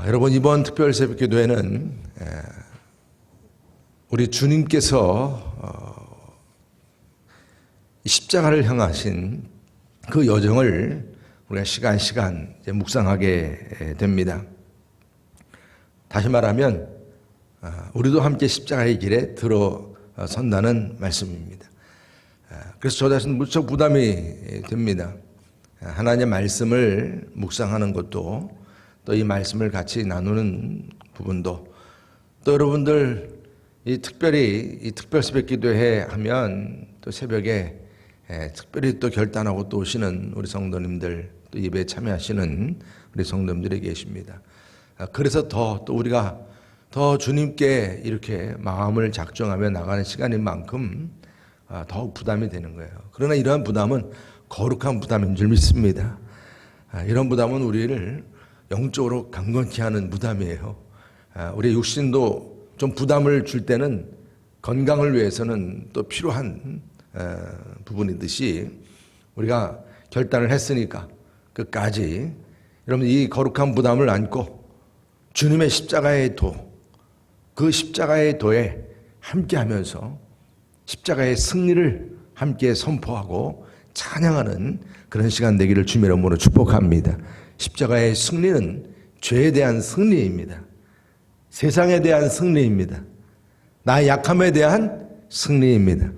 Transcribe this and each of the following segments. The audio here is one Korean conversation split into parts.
여러분, 이번 특별 새벽 기도회는 우리 주님께서 십자가를 향하신 그 여정을 우리가 시간 이제 묵상하게 됩니다. 다시 말하면 우리도 함께 십자가의 길에 들어선다는 말씀입니다. 그래서 저 자신 무척 부담이 됩니다. 하나님의 말씀을 묵상하는 것도, 또 이 말씀을 같이 나누는 부분도, 또 여러분들 특별히 이 특별 새벽 기도회 하면 또 새벽에 특별히 또 결단하고 또 오시는 우리 성도님들, 또 예배에 참여하시는 우리 성도님들이 계십니다. 그래서 또 우리가 더 주님께 이렇게 마음을 작정하며 나가는 시간인 만큼 더욱 부담이 되는 거예요. 그러나 이러한 부담은 거룩한 부담인 줄 믿습니다. 이런 부담은 우리를 영적으로 강건케 하는 부담이에요. 우리 육신도 좀 부담을 줄 때는 건강을 위해서는 또 필요한 부분이듯이, 우리가 결단을 했으니까 끝까지 여러분 이 거룩한 부담을 안고 주님의 십자가의 도, 그 십자가의 도에 함께하면서 십자가의 승리를 함께 선포하고 찬양하는 그런 시간 되기를 주님의 이름으로 축복합니다. 십자가의 승리는 죄에 대한 승리입니다. 세상에 대한 승리입니다. 나의 약함에 대한 승리입니다.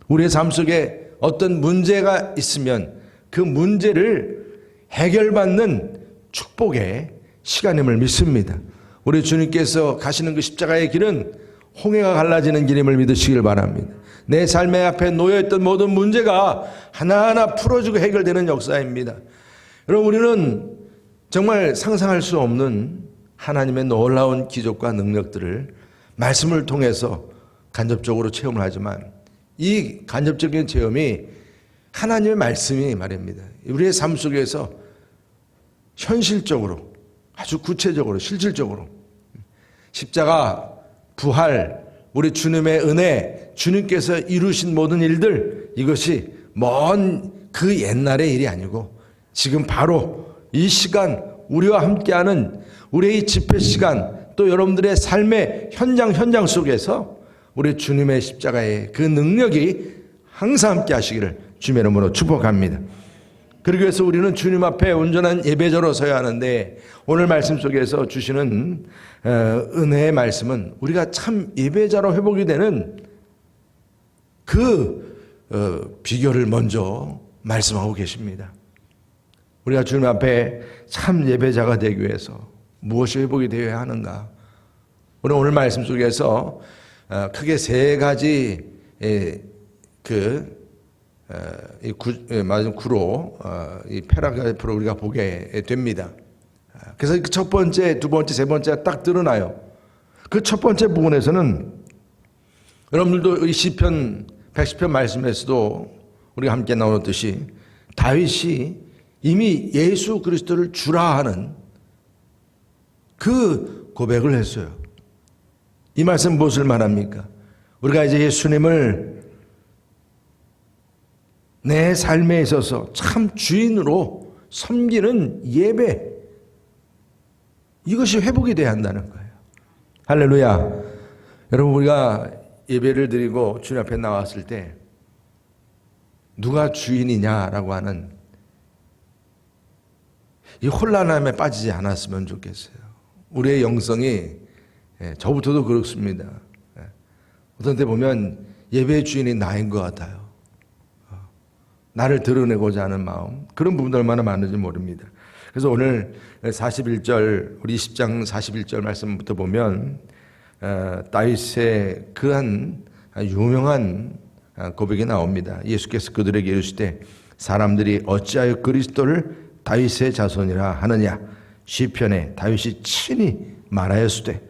우리의 삶 속에 어떤 문제가 있으면 그 문제를 해결받는 축복의 시간임을 믿습니다. 우리 주님께서 가시는 그 십자가의 길은 홍해가 갈라지는 길임을 믿으시길 바랍니다. 내 삶의 앞에 놓여있던 모든 문제가 하나하나 풀어지고 해결되는 역사입니다. 여러분, 우리는 정말 상상할 수 없는 하나님의 놀라운 기적과 능력들을 말씀을 통해서 간접적으로 체험을 하지만, 이 간접적인 체험이 하나님의 말씀이 말입니다. 우리의 삶 속에서 현실적으로, 아주 구체적으로, 실질적으로 십자가, 부활, 우리 주님의 은혜, 주님께서 이루신 모든 일들, 이것이 먼 그 옛날의 일이 아니고 지금 바로 이 시간 우리와 함께하는 우리의 이 집회 시간, 또 여러분들의 삶의 현장 속에서 우리 주님의 십자가의 그 능력이 항상 함께 하시기를 주님의 이름으로 축복합니다. 그러기 위해서 우리는 주님 앞에 온전한 예배자로 서야 하는데, 오늘 말씀 속에서 주시는 은혜의 말씀은 우리가 참 예배자로 회복이 되는 그 비결을 먼저 말씀하고 계십니다. 우리가 주님 앞에 참 예배자가 되기 위해서 무엇이 회복이 되어야 하는가? 우리는 오늘 말씀 속에서 크게 세 가지 구로 이 패러그래프를 우리가 보게 됩니다. 그래서 첫 번째, 두 번째, 세 번째가 딱 드러나요. 그 첫 번째 부분에서는 여러분들도 이 시편 110편 말씀에서도 우리가 함께 나누었듯이 다윗이 이미 예수 그리스도를 주라 하는 그 고백을 했어요. 이 말씀 무엇을 말합니까? 우리가 이제 예수님을 내 삶에 있어서 참 주인으로 섬기는 예배, 이것이 회복이 돼야 한다는 거예요. 할렐루야. 여러분, 우리가 예배를 드리고 주님 앞에 나왔을 때 누가 주인이냐라고 하는 이 혼란함에 빠지지 않았으면 좋겠어요. 우리의 영성이, 저부터도 그렇습니다. 어떤 때 보면 예배의 주인이 나인 것 같아요. 나를 드러내고자 하는 마음, 그런 부분도 얼마나 많은지 모릅니다. 그래서 오늘 41절, 우리 20장 41절 말씀부터 보면 다윗의 그한 유명한 고백이 나옵니다. 예수께서 그들에게 이르시되 사람들이 어찌하여 그리스도를 다윗의 자손이라 하느냐? 시편에 다윗이 친히 말하였으되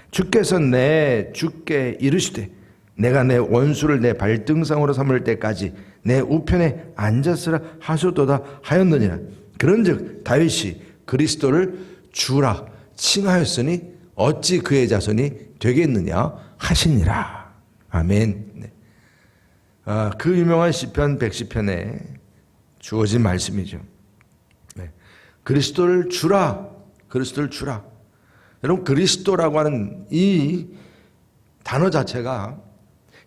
주께서 내 주께 이르시되 내가 내 원수를 내 발등상으로 삼을 때까지 내 우편에 앉았으라 하소도다 하였느니라. 그런즉 다윗이 그리스도를 주라 칭하였으니 어찌 그의 자손이 되겠느냐 하시니라. 아멘. 네. 그 유명한 시편 110편에 주어진 말씀이죠. 네. 그리스도를 주라, 그리스도를 주라. 여러분, 그리스도라고 하는 이 단어 자체가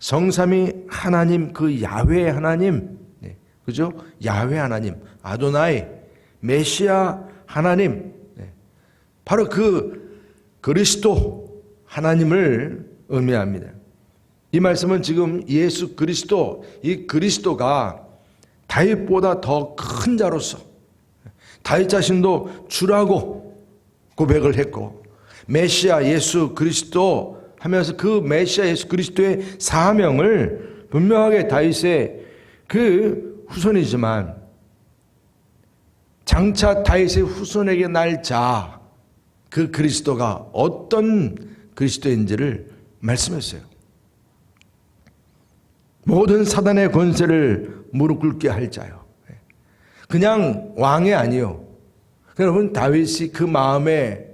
성삼위 하나님, 그 야훼 하나님, 그죠? 야훼 하나님, 아도나이, 메시아 하나님, 바로 그 그리스도 하나님을 의미합니다. 이 말씀은 지금 예수 그리스도, 이 그리스도가 다윗보다 더 큰 자로서 다윗 자신도 주라고 고백을 했고, 메시아 예수 그리스도 하면서 그 메시아 예수 그리스도의 사명을 분명하게 다윗의 그 후손이지만 장차 다윗의 후손에게 날 자, 그 그리스도가 어떤 그리스도인지를 말씀했어요. 모든 사단의 권세를 무릎 꿇게 할 자요. 그냥 왕이 아니요. 여러분, 다윗이 그 마음에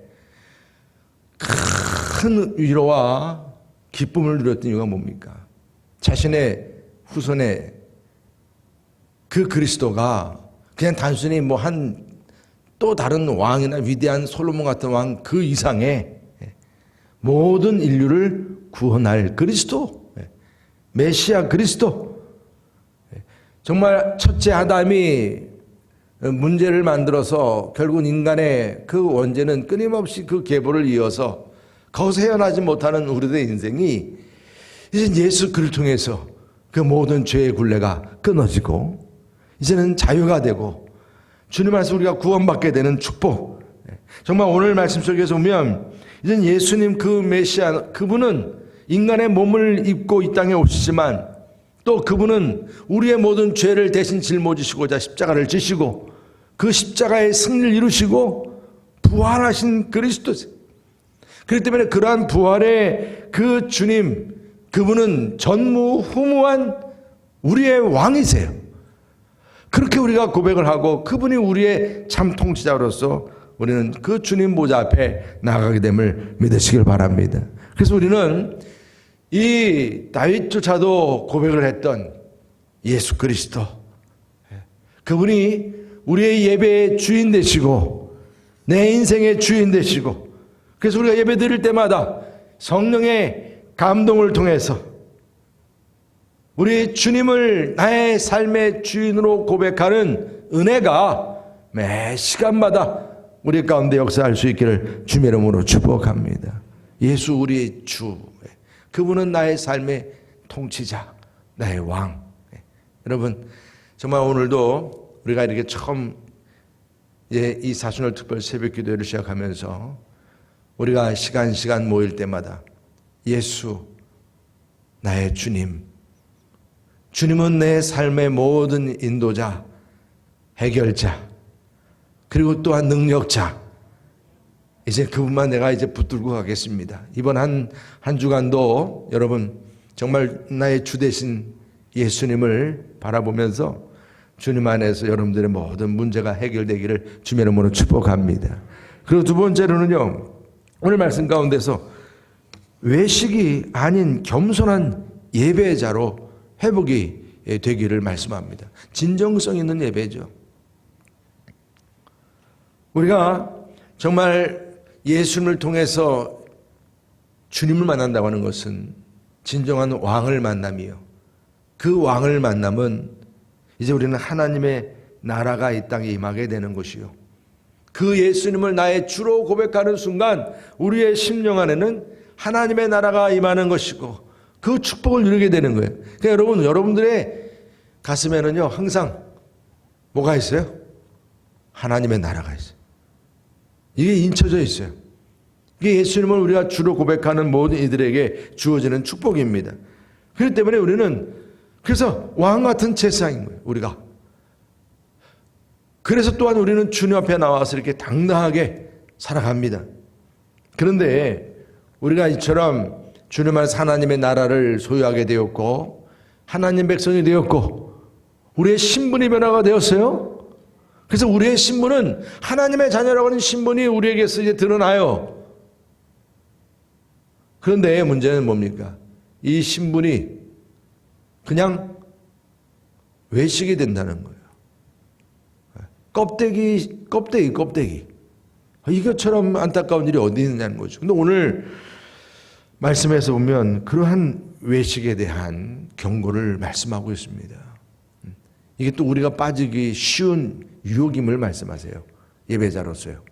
큰 위로와 기쁨을 누렸던 이유가 뭡니까? 자신의 후손의 그 그리스도가 그냥 단순히 뭐 또 다른 왕이나 위대한 솔로몬 같은 왕 그 이상의 모든 인류를 구원할 그리스도, 메시아 그리스도. 정말 첫째 아담이 문제를 만들어서 결국 인간의 그 원죄는 끊임없이 그 계보를 이어서 거기서 헤어나지 못하는 우리들의 인생이 이제 예수 그리스도를 통해서 그 모든 죄의 굴레가 끊어지고 이제는 자유가 되고 주님 안에서 우리가 구원받게 되는 축복. 정말 오늘 말씀 속에서 보면 이제 예수님 그 메시아, 그분은 인간의 몸을 입고 이 땅에 오시지만 또 그분은 우리의 모든 죄를 대신 짊어지시고자 십자가를 지시고 그 십자가의 승리를 이루시고 부활하신 그리스도세요. 그렇기 때문에 그러한 부활의 그 주님, 그분은 전무후무한 우리의 왕이세요. 그렇게 우리가 고백을 하고 그분이 우리의 참 통치자로서 우리는 그 주님 보좌 앞에 나가게 됨을 믿으시길 바랍니다. 그래서 우리는 이 다윗조차도 고백을 했던 예수 그리스도, 그분이 우리의 예배의 주인 되시고 내 인생의 주인 되시고, 그래서 우리가 예배 드릴 때마다 성령의 감동을 통해서 우리 주님을 나의 삶의 주인으로 고백하는 은혜가 매 시간마다 우리 가운데 역사할 수 있기를 주의 이름으로 축복합니다. 예수 우리의 주, 그분은 나의 삶의 통치자, 나의 왕. 여러분, 정말 오늘도 우리가 이렇게 처음 이 사순절 특별 새벽 기도회를 시작하면서 우리가 시간 모일 때마다 예수, 나의 주님, 주님은 내 삶의 모든 인도자, 해결자, 그리고 또한 능력자, 이제 그분만 내가 이제 붙들고 가겠습니다. 이번 한 주간도 여러분 정말 나의 주 되신 예수님을 바라보면서 주님 안에서 여러분들의 모든 문제가 해결되기를 주님의 이름으로 축복합니다. 그리고 두 번째로는요, 오늘 말씀 가운데서 외식이 아닌 겸손한 예배자로 회복이 되기를 말씀합니다. 진정성 있는 예배죠. 우리가 정말 예수님을 통해서 주님을 만난다고 하는 것은 진정한 왕을 만남이요, 그 왕을 만남은 이제 우리는 하나님의 나라가 이 땅에 임하게 되는 것이요, 그 예수님을 나의 주로 고백하는 순간 우리의 심령 안에는 하나님의 나라가 임하는 것이고 그 축복을 누리게 되는 거예요. 그러니까 여러분들의 가슴에는요 항상 뭐가 있어요? 하나님의 나라가 있어요. 이게 인쳐져 있어요. 이게 예수님을 우리가 주로 고백하는 모든 이들에게 주어지는 축복입니다. 그렇기 때문에 우리는 그래서 왕 같은 제사인 거예요, 우리가. 그래서 또한 우리는 주님 앞에 나와서 이렇게 당당하게 살아갑니다. 그런데 우리가 이처럼 주님 안에서 하나님의 나라를 소유하게 되었고 하나님 백성이 되었고 우리의 신분이 변화가 되었어요. 그래서 우리의 신분은 하나님의 자녀라고 하는 신분이 우리에게서 이제 드러나요. 그런데 문제는 뭡니까? 이 신분이 그냥 외식이 된다는 거예요. 껍데기. 이것처럼 안타까운 일이 어디 있느냐는 거죠. 근데 오늘 말씀에서 보면 그러한 외식에 대한 경고를 말씀하고 있습니다. 이게 또 우리가 빠지기 쉬운 유혹임을 말씀하세요. 예배자로서요.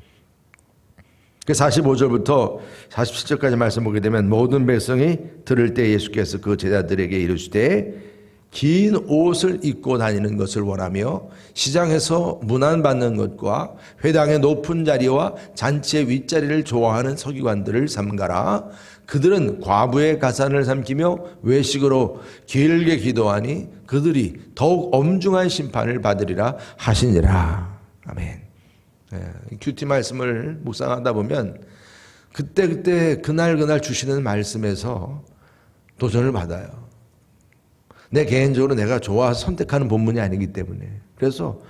45절부터 47절까지 말씀 보게 되면 모든 백성이 들을 때 예수께서 그 제자들에게 이르시되 긴 옷을 입고 다니는 것을 원하며 시장에서 문안받는 것과 회당의 높은 자리와 잔치의 윗자리를 좋아하는 서기관들을 삼가라. 그들은 과부의 가산을 삼키며 외식으로 길게 기도하니 그들이 더욱 엄중한 심판을 받으리라 하시니라. 아멘. 큐티 말씀을 묵상하다 보면 그때 그날 주시는 말씀에서 도전을 받아요. 내 개인적으로 내가 좋아서 선택하는 본문이 아니기 때문에. 그래서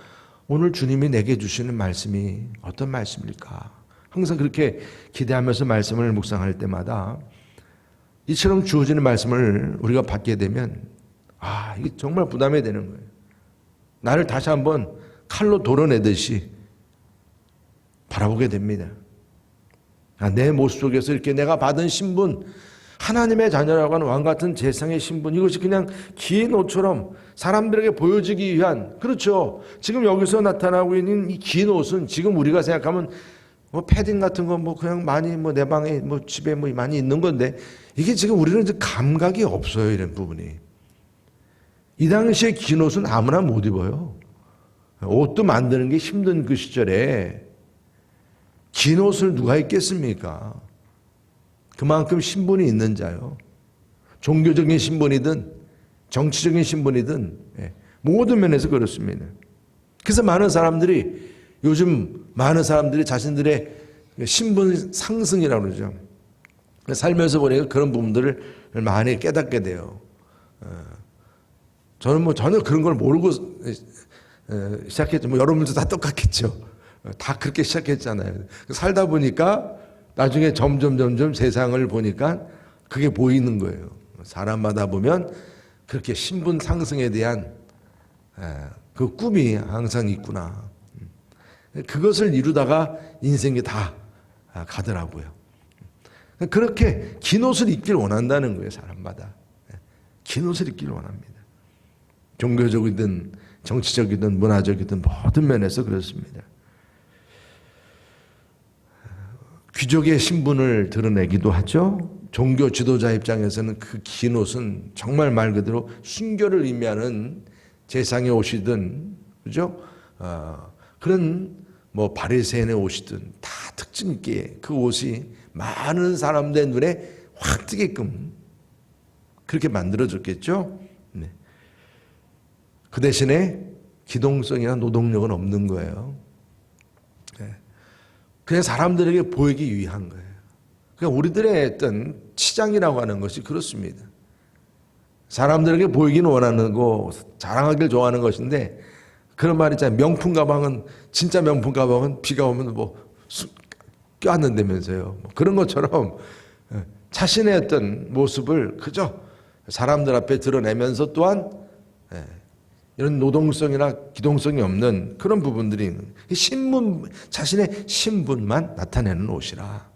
오늘 주님이 내게 주시는 말씀이 어떤 말씀일까? 항상 그렇게 기대하면서 말씀을 묵상할 때마다 이처럼 주어지는 말씀을 우리가 받게 되면 이게 정말 부담이 되는 거예요. 나를 다시 한번 칼로 도려내듯이 바라보게 됩니다. 내 모습 속에서 이렇게 내가 받은 신분, 하나님의 자녀라고 하는 왕같은 재상의 신분, 이것이 그냥 긴 옷처럼 사람들에게 보여지기 위한, 그렇죠. 지금 여기서 나타나고 있는 이 긴 옷은 지금 우리가 생각하면 패딩 같은 거 그냥 많이 내 방에 집에 많이 있는 건데, 이게 지금 우리는 이제 감각이 없어요. 이런 부분이. 이 당시에 긴 옷은 아무나 못 입어요. 옷도 만드는 게 힘든 그 시절에 긴 옷을 누가 입겠습니까? 그만큼 신분이 있는 자요. 종교적인 신분이든 정치적인 신분이든 모든 면에서 그렇습니다. 그래서 요즘 많은 사람들이 자신들의 신분 상승이라고 그러죠. 살면서 보니까 그런 부분들을 많이 깨닫게 돼요. 저는 전혀 그런 걸 모르고 시작했죠. 여러분들도 다 똑같겠죠. 다 그렇게 시작했잖아요. 살다 보니까 나중에 점점 세상을 보니까 그게 보이는 거예요. 사람마다 보면 그렇게 신분 상승에 대한 그 꿈이 항상 있구나. 그것을 이루다가 인생이 다 가더라고요. 그렇게 긴 옷을 입길 원한다는 거예요. 사람마다. 긴 옷을 입기를 원합니다. 종교적이든 정치적이든 문화적이든 모든 면에서 그렇습니다. 귀족의 신분을 드러내기도 하죠. 종교 지도자 입장에서는 그 긴 옷은 정말 말 그대로 순교를 의미하는 제상의 옷이든, 그죠? 그런 바리새인의 옷이든 다 특징 있게 그 옷이 많은 사람들의 눈에 확 띄게끔 그렇게 만들어졌겠죠. 네. 그 대신에 기동성이나 노동력은 없는 거예요. 그냥 사람들에게 보이기 위한 거예요. 그러니까 우리들의 어떤 치장이라고 하는 것이 그렇습니다. 사람들에게 보이기는 원하는 거, 자랑하기를 좋아하는 것인데, 그런 말 있잖아요. 명품 가방은, 진짜 명품 가방은 비가 오면 껴안는다면서요. 그런 것처럼 자신의 어떤 모습을 그저 사람들 앞에 드러내면서 또한 이런 노동성이나 기동성이 없는 그런 부분들이 있는 자신의 신분만 나타내는 옷이라.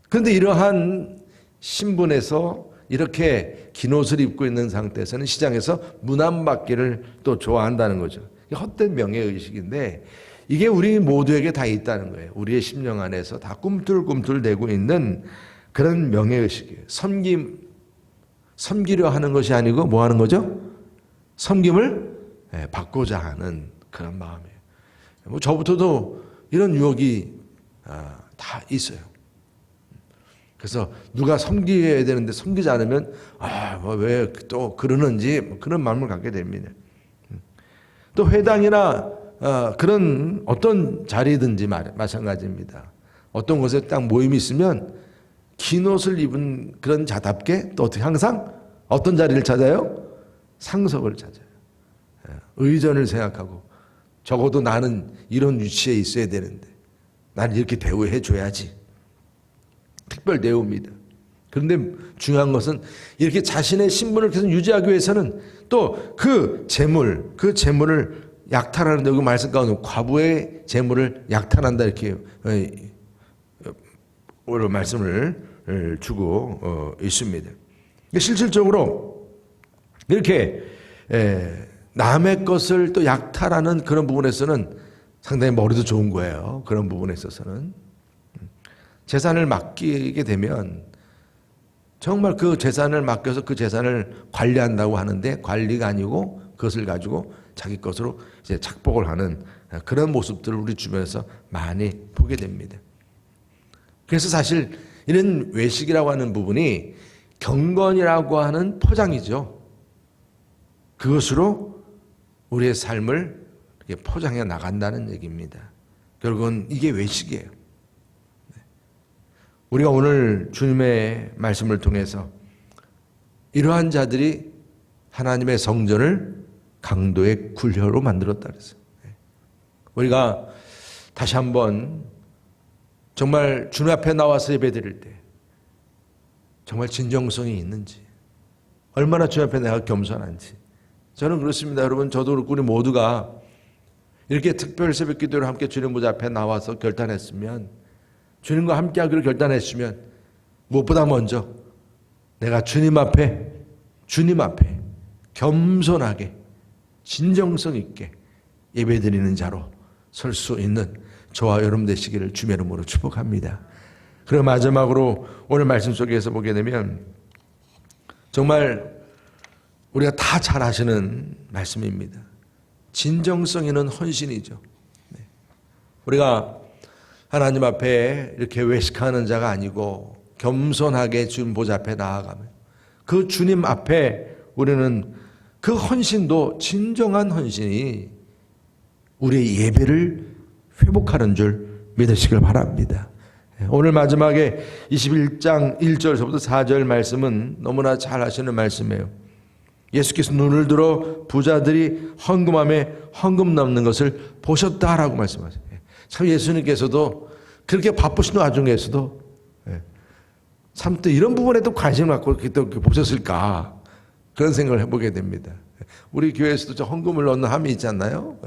그런데 이러한 신분에서 이렇게 긴 옷을 입고 있는 상태에서는 시장에서 문안받기를 또 좋아한다는 거죠. 헛된 명예의식인데 이게 우리 모두에게 다 있다는 거예요. 우리의 심령 안에서 다 꿈틀꿈틀대고 있는 그런 명예의식이에요. 섬기려 하는 것이 아니고 뭐 하는 거죠? 섬김을 받고자 하는 그런 마음이에요. 저부터도 이런 유혹이 다 있어요. 그래서 누가 섬겨야 되는데 섬기지 않으면 왜 또 그러는지 그런 마음을 갖게 됩니다. 또 회당이나 그런 어떤 자리든지 마찬가지입니다. 어떤 곳에 딱 모임이 있으면 긴 옷을 입은 그런 자답게 또 항상 어떤 자리를 찾아요? 상석을 찾아요. 의전을 생각하고 적어도 나는 이런 위치에 있어야 되는데 나는 이렇게 대우해 줘야지. 특별 대우입니다. 그런데 중요한 것은 이렇게 자신의 신분을 계속 유지하기 위해서는 또 그 재물을 약탈하는데 여기 말씀 가운데 과부의 재물을 약탈한다 이렇게 오늘 말씀을 주고 있습니다. 실질적으로 이렇게 남의 것을 또 약탈하는 그런 부분에서는 상당히 머리도 좋은 거예요. 그런 부분에 있어서는 재산을 맡기게 되면 정말 그 재산을 맡겨서 그 재산을 관리한다고 하는데 관리가 아니고 그것을 가지고 자기 것으로 이제 착복을 하는 그런 모습들을 우리 주변에서 많이 보게 됩니다. 그래서 사실 이런 외식이라고 하는 부분이 경건이라고 하는 포장이죠. 그것으로 우리의 삶을 이렇게 포장해 나간다는 얘기입니다. 결국은 이게 외식이에요. 우리가 오늘 주님의 말씀을 통해서 이러한 자들이 하나님의 성전을 강도의 굴혀로 만들었다 그랬어요. 우리가 다시 한번 정말 주님 앞에 나와서 예배드릴 때 정말 진정성이 있는지, 얼마나 주님 앞에 내가 겸손한지, 저는 그렇습니다. 여러분, 저도 그렇고 우리 모두가 이렇게 특별 새벽 기도를 함께 주님 보좌 앞에 나와서 결단했으면, 주님과 함께하기로 결단했으면 무엇보다 먼저 내가 주님 앞에 겸손하게 진정성 있게 예배드리는 자로 설 수 있는 저와 여러분 되시기를 주의 이름으로 축복합니다. 그리고 마지막으로 오늘 말씀 속에서 보게 되면 정말 우리가 다 잘 아시는 말씀입니다. 진정성 있는 헌신이죠. 우리가 하나님 앞에 이렇게 외식하는 자가 아니고 겸손하게 주님 보좌 앞에 나아가면 그 주님 앞에 우리는 그 헌신도 진정한 헌신이 우리의 예배를 회복하는 줄 믿으시길 바랍니다. 오늘 마지막에 21장 1절에서부터 4절 말씀은 너무나 잘 아시는 말씀이에요. 예수께서 눈을 들어 부자들이 헌금함에 헌금 남는 것을 보셨다라고 말씀하세요. 참 예수님께서도 그렇게 바쁘신 와중에서도 참 또 이런 부분에도 관심을 갖고 이렇게 보셨을까 그런 생각을 해보게 됩니다. 우리 교회에서도 저 헌금을 넣는 함이 있지 않나요?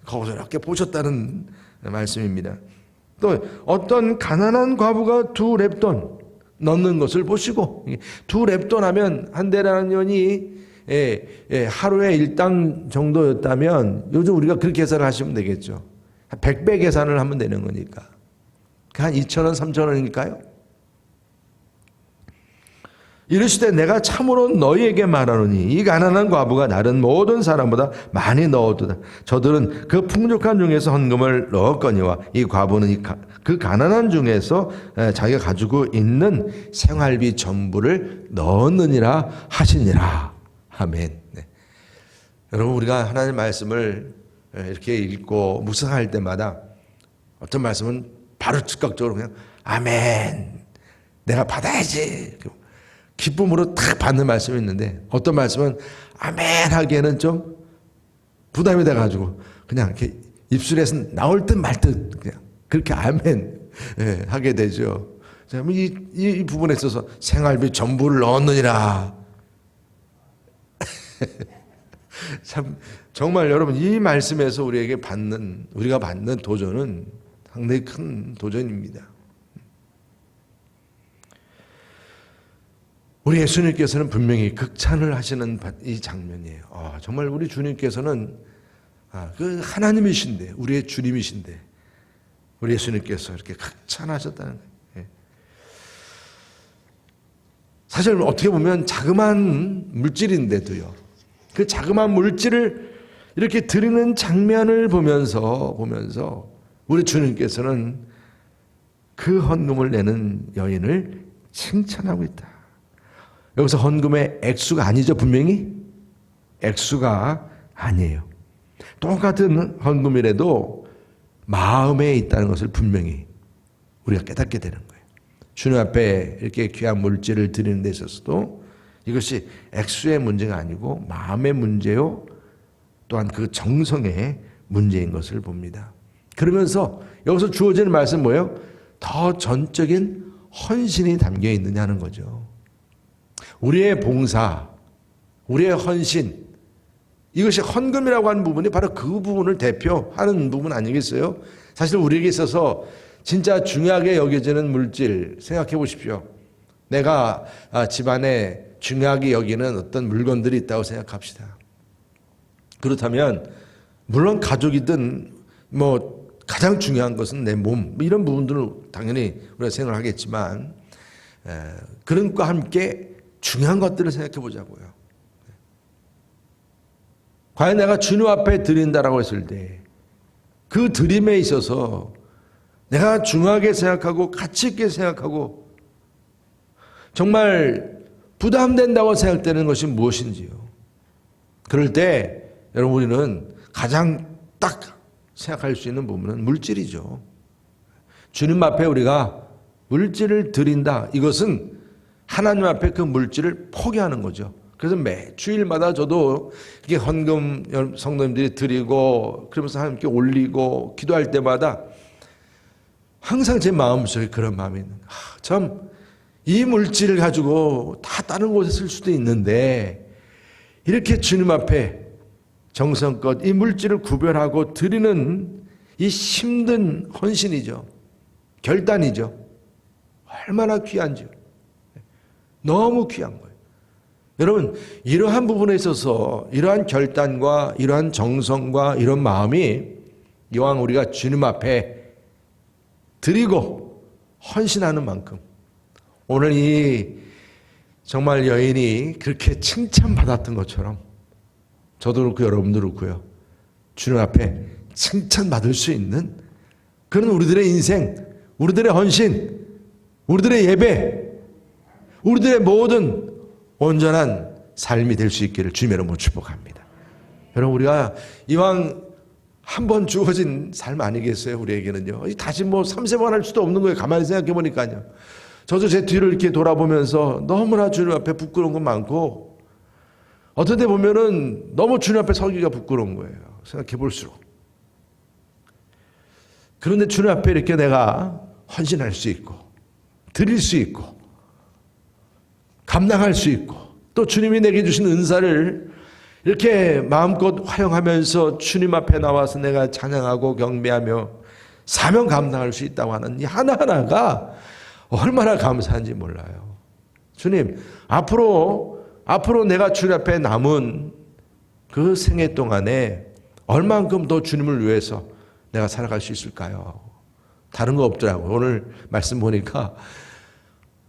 거기서 이렇게 보셨다는 말씀입니다. 또 어떤 가난한 과부가 2렙돈 넣는 것을 보시고 2렙돈 하면 한 데나리온이 하루에 일당 정도였다면 요즘 우리가 그렇게 계산을 하시면 되겠죠. 100배 계산을 하면 되는 거니까. 한 2,000원, 3,000원이니까요. 이르시되 내가 참으로 너희에게 말하노니 이 가난한 과부가 다른 모든 사람보다 많이 넣었도다. 저들은 그 풍족한 중에서 헌금을 넣었거니와 이 과부는 그 가난한 중에서 자기가 가지고 있는 생활비 전부를 넣었느니라 하시니라. 아멘. 네. 여러분, 우리가 하나님의 말씀을 이렇게 읽고 묵상할 때마다 어떤 말씀은 바로 즉각적으로 그냥 아멘, 내가 받아야지 기쁨으로 탁 받는 말씀이 있는데, 어떤 말씀은 아멘 하기에는 좀 부담이 돼가지고 그냥 이렇게 입술에서 나올 듯 말 듯 그냥 그렇게 아멘 하게 되죠. 이 부분에 있어서 생활비 전부를 넣었느니라. 참 정말 여러분, 이 말씀에서 우리가 받는 도전은 상당히 큰 도전입니다. 우리 예수님께서는 분명히 극찬을 하시는 이 장면이에요. 정말 우리 주님께서는 그 하나님이신데, 우리의 주님이신데 우리 예수님께서 이렇게 극찬하셨다는 거예요. 사실 어떻게 보면 자그마한 물질인데도요, 그 자그마한 물질을 이렇게 드리는 장면을 보면서 우리 주님께서는 그 헌금을 내는 여인을 칭찬하고 있다. 여기서 헌금의 액수가 아니죠. 분명히 액수가 아니에요. 똑같은 헌금이라도 마음에 있다는 것을 분명히 우리가 깨닫게 되는 거예요. 주님 앞에 이렇게 귀한 물질을 드리는 데 있어서도 이것이 액수의 문제가 아니고 마음의 문제요, 또한 그 정성의 문제인 것을 봅니다. 그러면서 여기서 주어지는 말씀은 뭐예요? 더 전적인 헌신이 담겨 있느냐는 거죠. 우리의 봉사, 우리의 헌신, 이것이 헌금이라고 하는 부분이 바로 그 부분을 대표하는 부분 아니겠어요? 사실 우리에게 있어서 진짜 중요하게 여겨지는 물질 생각해 보십시오. 내가 집안에 중요하게 여기는 어떤 물건들이 있다고 생각합시다. 그렇다면 물론 가족이든 뭐 가장 중요한 것은 내 몸, 이런 부분들을 당연히 우리가 생각을 하겠지만 그런 것과 함께 중요한 것들을 생각해 보자고요. 과연 내가 주님 앞에 드린다라고 했을 때 그 드림에 있어서 내가 중요하게 생각하고 가치 있게 생각하고 정말 부담된다고 생각되는 것이 무엇인지요. 그럴 때 여러분 우리는 가장 딱 생각할 수 있는 부분은 물질이죠. 주님 앞에 우리가 물질을 드린다. 이것은 하나님 앞에 그 물질을 포기하는 거죠. 그래서 매 주일마다 저도 이렇게 헌금 성도님들이 드리고 그러면서 하나님께 올리고 기도할 때마다 항상 제 마음속에 그런 마음이 있는 거예요. 참 이 물질을 가지고 다 다른 곳에 쓸 수도 있는데 이렇게 주님 앞에 정성껏 이 물질을 구별하고 드리는 이 힘든 헌신이죠. 결단이죠. 얼마나 귀한지요. 너무 귀한 거예요. 여러분 이러한 부분에 있어서 이러한 결단과 이러한 정성과 이런 마음이 이왕 우리가 주님 앞에 드리고 헌신하는 만큼 오늘 이 정말 여인이 그렇게 칭찬받았던 것처럼 저도 그렇고 여러분도 그렇고요. 주님 앞에 칭찬받을 수 있는 그런 우리들의 인생, 우리들의 헌신, 우리들의 예배, 우리들의 모든 온전한 삶이 될 수 있기를 주님으로 축복합니다. 여러분 우리가 이왕 한 번 주어진 삶 아니겠어요? 우리에게는요. 다시 뭐 3세번 할 수도 없는 거예요. 가만히 생각해 보니까요. 저도 제 뒤를 이렇게 돌아보면서 너무나 주님 앞에 부끄러운 건 많고 어떤 데 보면은 너무 주님 앞에 서기가 부끄러운 거예요. 생각해 볼수록. 그런데 주님 앞에 이렇게 내가 헌신할 수 있고 드릴 수 있고 감당할 수 있고 또 주님이 내게 주신 은사를 이렇게 마음껏 활용하면서 주님 앞에 나와서 내가 찬양하고 경배하며 사명 감당할 수 있다고 하는 이 하나하나가 얼마나 감사한지 몰라요. 주님, 앞으로 내가 주님 앞에 남은 그 생애 동안에 얼만큼 더 주님을 위해서 내가 살아갈 수 있을까요? 다른 거 없더라고요. 오늘 말씀 보니까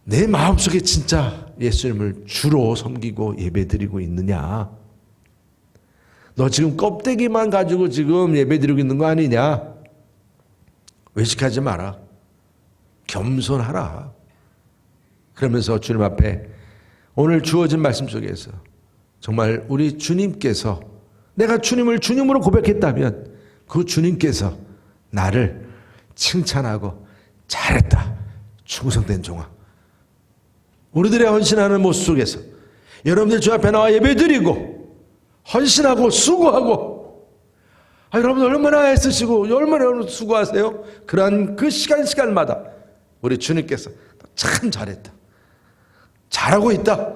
내 마음속에 진짜 예수님을 주로 섬기고 예배드리고 있느냐? 너 지금 껍데기만 가지고 지금 예배드리고 있는 거 아니냐? 외식하지 마라. 겸손하라. 그러면서 주님 앞에 오늘 주어진 말씀 속에서 정말 우리 주님께서 내가 주님을 주님으로 고백했다면 그 주님께서 나를 칭찬하고 잘했다. 충성된 종아. 우리들의 헌신하는 모습 속에서 여러분들 주 앞에 나와 예배드리고 헌신하고 수고하고 여러분들 얼마나 애쓰시고 얼마나 수고하세요. 그러한 그 시간마다 우리 주님께서 참 잘했다. 잘하고 있다.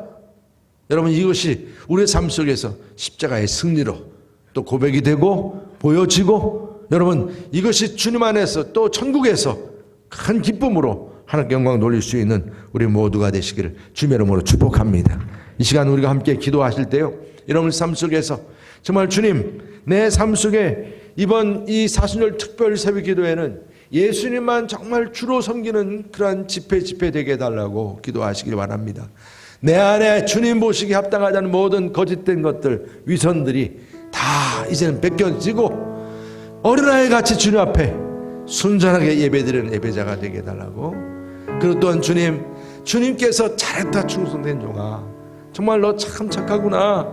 여러분 이것이 우리의 삶 속에서 십자가의 승리로 또 고백이 되고 보여지고 여러분 이것이 주님 안에서 또 천국에서 큰 기쁨으로 하나님께 영광 돌릴 수 있는 우리 모두가 되시기를 주님의 이름으로 축복합니다. 이 시간 우리가 함께 기도하실 때요. 여러분 삶 속에서 정말 주님 내 삶 속에 이번 이 사순절 특별 새벽 기도회는 예수님만 정말 주로 섬기는 그러한 집회 되게 해달라고 기도하시길 바랍니다. 내 안에 주님 보시기에 합당하지 않은 모든 거짓된 것들 위선들이 다 이제는 벗겨지고 어린아이 같이 주님 앞에 순전하게 예배드리는 예배자가 되게 해달라고. 그리고 또한 주님께서 잘했다 충성된 종아 정말 너 참 착하구나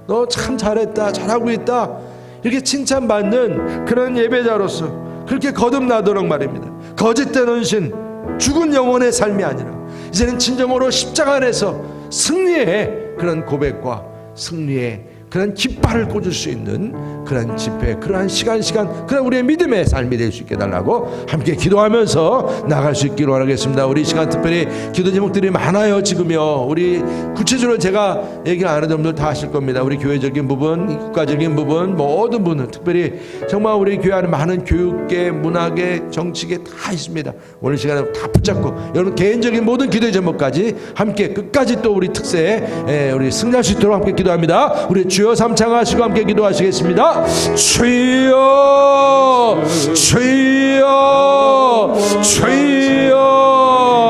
너 참 잘했다 잘하고 있다 이렇게 칭찬받는 그런 예배자로서 그렇게 거듭나도록 말입니다. 거짓된 헌신 죽은 영혼의 삶이 아니라 이제는 진정으로 십자가 안에서 승리의 그런 고백과 승리의 그런 깃발을 꽂을 수 있는 그런 집회, 그러한 시간 그런 우리의 믿음의 삶이 될 수 있게 해달라고 함께 기도하면서 나갈 수 있기로 원하겠습니다. 우리 시간 특별히 기도 제목들이 많아요. 지금요. 우리 구체적으로 제가 얘기를 안 하는 분들 다 아실 겁니다. 우리 교회적인 부분, 국가적인 부분, 모든 분은 특별히 정말 우리 교회 안에 많은 교육계, 문화계, 정치계 다 있습니다. 오늘 시간에 다 붙잡고 여러분 개인적인 모든 기도 제목까지 함께 끝까지 또 우리 특세에 우리 승리할 수 있도록 함께 기도합니다. 우리 주여 삼창하시고 함께 기도하시겠습니다. 주여 주여 주여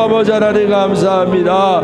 아버지 하나님 감사합니다.